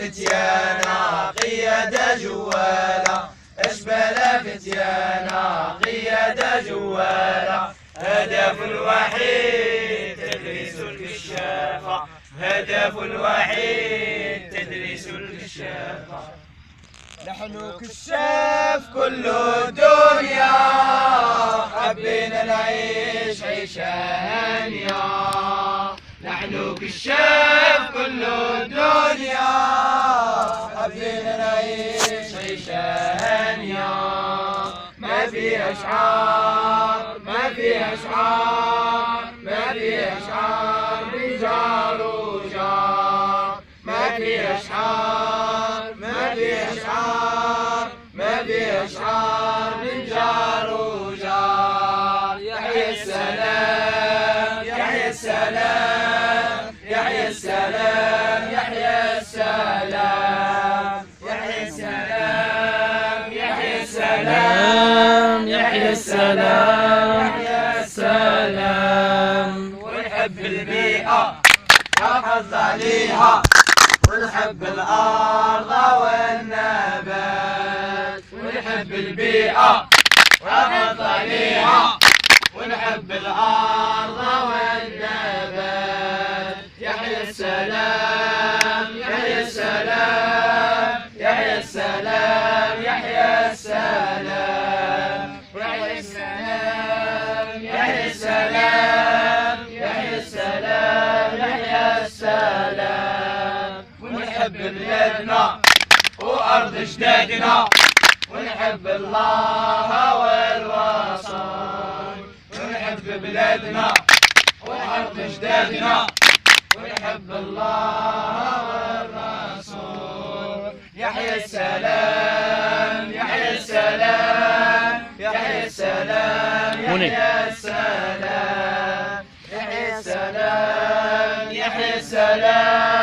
فتيانا قيد جوالا، أشبال فتيانا قيد جوالا. هدف الوحيد تدريس الكشافة، هدف الوحيد تدريس الكشافة. نحن كشاف كل الدنيا، حبينا نعيش عيشة هانية. نحن كشاف كل الدنيا، حبينا نعيش عيشة هانية. ما في أشعار، ما في أشعار، ما في أشعار من جار وجار. ما في أشعار، ما في أشعار، ما في أشعار من جار وجار. يحيى السلام، يحيى السلام، يحيى السلام، يحيى السلام، يحيى السلام، يحيى السلام، يحيى السلام، يحيى السلام. ونحب البيئة نحافظ عليها، ونحب الأرض والنبات. ونحب البيئة ونحافظ عليها، ونحب الأرض والنبات. يحيى السلام، يحيى السلام، يحيى السلام، يحيى السلام، يحيى السلام، يحيى السلام، يحيى السلام، يحيى السلام. ونحب بلادنا وأرض أجدادنا، ونحب الله والوصول. ونحب بلادنا وأرض أجدادنا، ونحب الله والرسول. يحيى السلام، يحيى السلام، يحيى السلام، يحيى السلام، يحيى السلام، يحيى السلام.